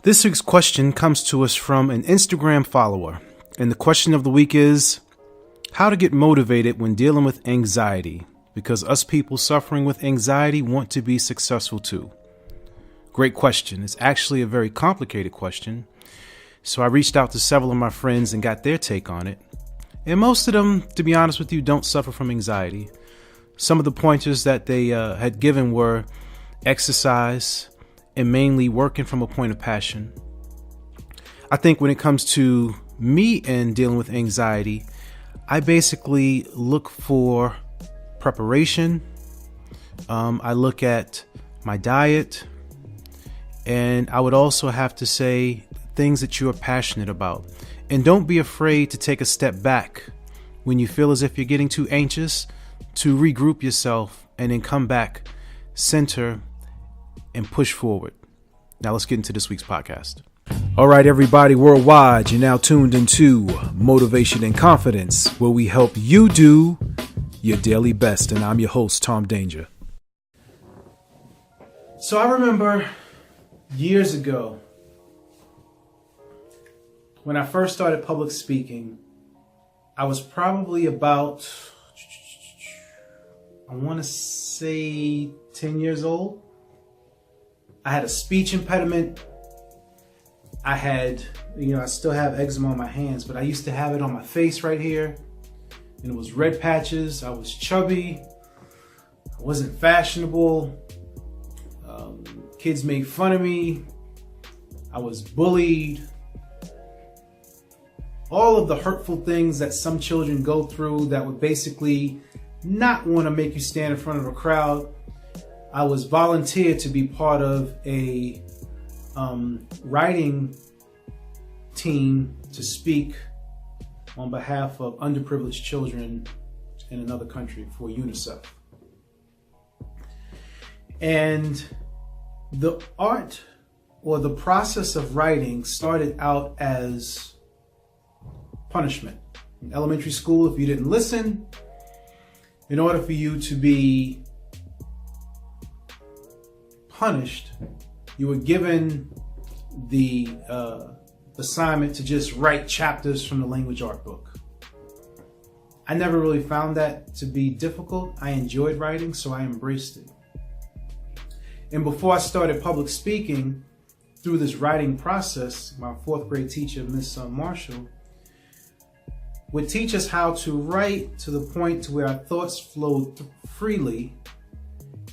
This week's question comes to us from an Instagram follower, and the question of the week is how to get motivated when dealing with anxiety, because us people suffering with anxiety want to be successful too. Great question. It's actually a very complicated question, so I reached out to several of my friends and got their take on it, and most of them, to be honest with you, don't suffer from anxiety. Some of the pointers that they had given were exercise, and mainly working from a point of passion. I think when it comes to me and dealing with anxiety, I basically look for preparation. I look at my diet, and I would also have to say things that you are passionate about. And don't be afraid to take a step back when you feel as if you're getting too anxious, to regroup yourself and then come back, center, and push forward. Now let's get into this week's podcast. All right, everybody worldwide, you're now tuned into Motivation and Confidence, where we help you do your daily best. And I'm your host, Tom Danger. So I remember years ago when I first started public speaking, I was probably about, I want to say 10 years old. I had a speech impediment. I had, I still have eczema on my hands, but I used to have it on my face right here. And it was red patches. I was chubby. I wasn't fashionable. Kids made fun of me. I was bullied. All of the hurtful things that some children go through that would basically not want to make you stand in front of a crowd. I was volunteered to be part of a writing team to speak on behalf of underprivileged children in another country for UNICEF. And the art or the process of writing started out as punishment. In elementary school, if you didn't listen, in order for you to be punished, you were given the assignment to just write chapters from the language art book. I never really found that to be difficult. I enjoyed writing, so I embraced it. And before I started public speaking, through this writing process, my fourth grade teacher, Miss Marshall, would teach us how to write to the point to where our thoughts flowed freely,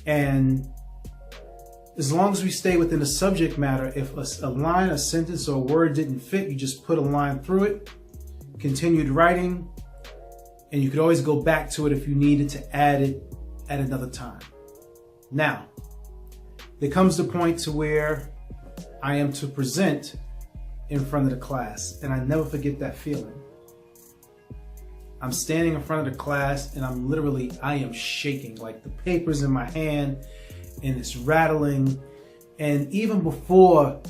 and as long as we stay within the subject matter, if a line, a sentence, or a word didn't fit, you just put a line through it, continued writing, and you could always go back to it if you needed to add it at another time. Now, there comes the point to where I am to present in front of the class, and I never forget that feeling. I'm standing in front of the class, and I am shaking, like the paper's in my hand, and it's rattling. And even before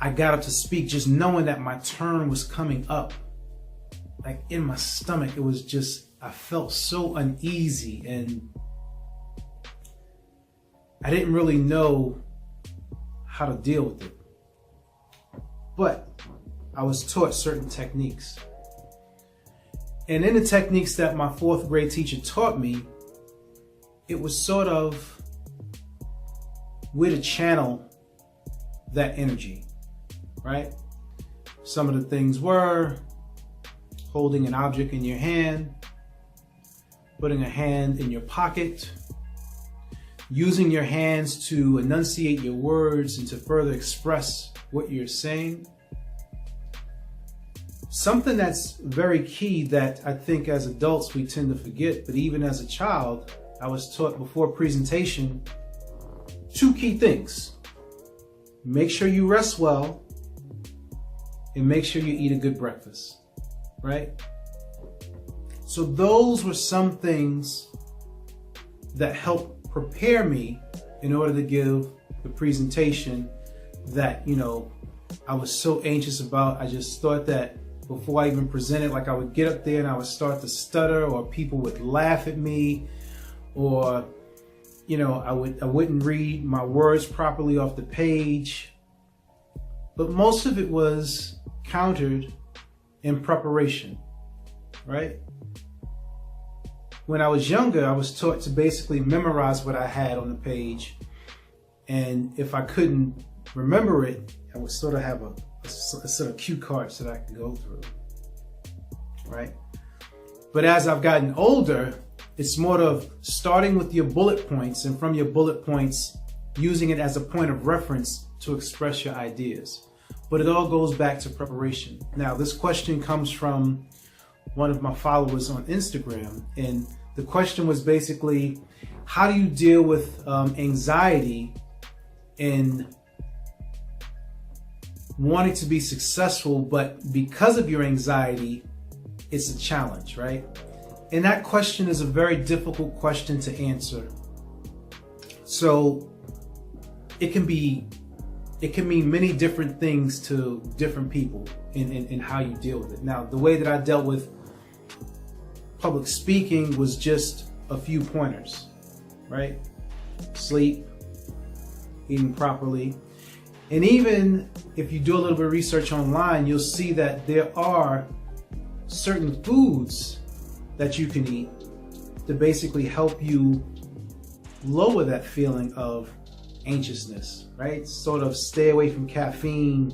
I got up to speak, just knowing that my turn was coming up, like in my stomach, it was just, I felt so uneasy, and I didn't really know how to deal with it. But I was taught certain techniques. And in the techniques that my fourth grade teacher taught me, it was sort of where to channel that energy, right? Some of the things were holding an object in your hand, putting a hand in your pocket, using your hands to enunciate your words and to further express what you're saying. Something that's very key that I think as adults we tend to forget, but even as a child, I was taught before presentation, 2 key things. Make sure you rest well, and make sure you eat a good breakfast, right? So those were some things that helped prepare me in order to give the presentation that, I was so anxious about. I just thought that before I even presented, like I would get up there and I would start to stutter, or people would laugh at me, or I wouldn't read my words properly off the page. but most of it was countered in preparation, right? When I was younger, I was taught to basically memorize what I had on the page. And if I couldn't remember it, I would sort of have a sort of cue cards that I could go through, right? But as I've gotten older, it's more of starting with your bullet points, and from your bullet points, using it as a point of reference to express your ideas. But it all goes back to preparation. Now, this question comes from one of my followers on Instagram, and the question was basically, how do you deal with anxiety in wanting to be successful, but because of your anxiety, it's a challenge, right? And that question is a very difficult question to answer. So it can mean many different things to different people in how you deal with it. Now, the way that I dealt with public speaking was just a few pointers, right? Sleep, eating properly. And even if you do a little bit of research online, you'll see that there are certain foods that you can eat to basically help you lower that feeling of anxiousness, right? Sort of stay away from caffeine.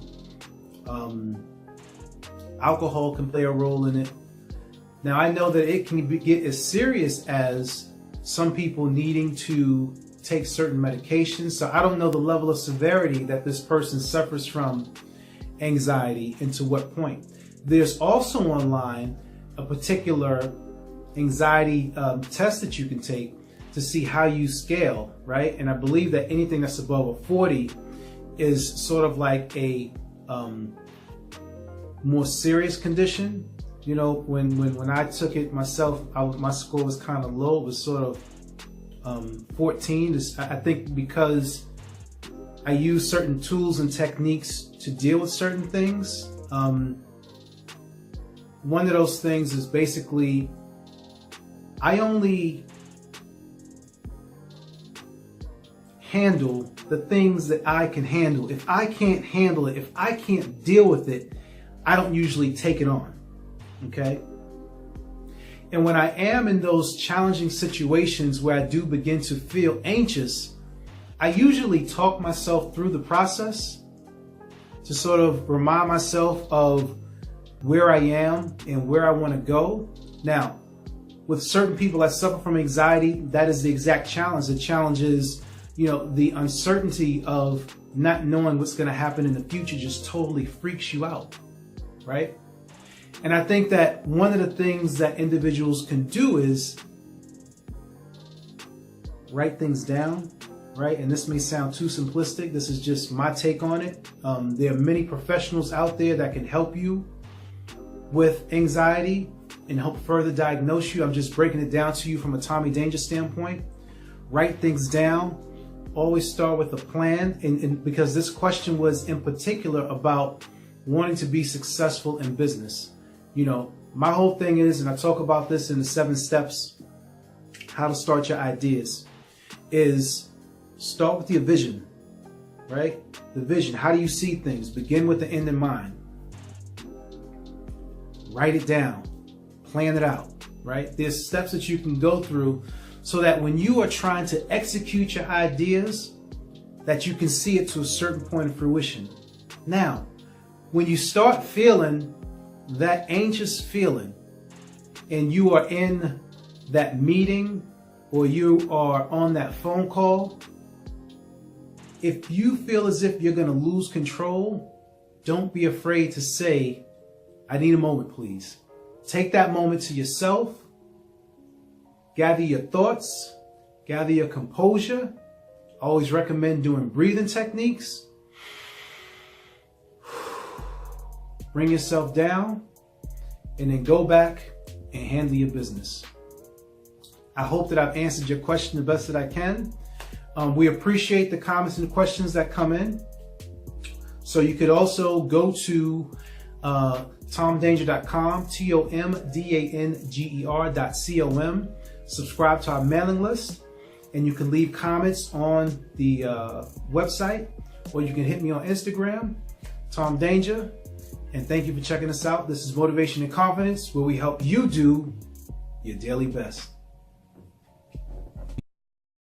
Alcohol can play a role in it. Now, I know that it can get as serious as some people needing to take certain medications. So I don't know the level of severity that this person suffers from anxiety and to what point. There's also online a particular anxiety test that you can take to see how you scale, right? And I believe that anything that's above a 40 is sort of like a more serious condition. You know, when I took it myself, my score was kind of low. It was sort of 14. I think because I use certain tools and techniques to deal with certain things. One of those things is basically I only handle the things that I can handle. If I can't handle it, if I can't deal with it, I don't usually take it on. Okay? And when I am in those challenging situations where I do begin to feel anxious, I usually talk myself through the process to sort of remind myself of where I am and where I want to go. Now, with certain people that suffer from anxiety, that is the exact challenge. The challenge is, the uncertainty of not knowing what's going to happen in the future just totally freaks you out, right? And I think that one of the things that individuals can do is write things down, right? And this may sound too simplistic. This is just my take on it. There are many professionals out there that can help you with anxiety and help further diagnose you. I'm just breaking it down to you from a Tommy Danger standpoint. Write things down. Always start with a plan. And because this question was in particular about wanting to be successful in business. My whole thing is, and I talk about this in the 7 steps, how to start your ideas, is start with your vision, right? The vision. How do you see things? Begin with the end in mind. Write it down. Plan it out, right? There's steps that you can go through so that when you are trying to execute your ideas, that you can see it to a certain point of fruition. Now, when you start feeling that anxious feeling and you are in that meeting or you are on that phone call, if you feel as if you're going to lose control, don't be afraid to say, I need a moment, please. Take that moment to yourself. Gather your thoughts. Gather your composure. I always recommend doing breathing techniques. Bring yourself down and then go back and handle your business. I hope that I've answered your question the best that I can. We appreciate the comments and questions that come in. So you could also go to tomdanger.com, TOMDANGER.com. Subscribe to our mailing list, and you can leave comments on the website, or you can hit me on Instagram. Tom Danger, and thank you for checking us out. This is Motivation and Confidence, where we help you do your daily best.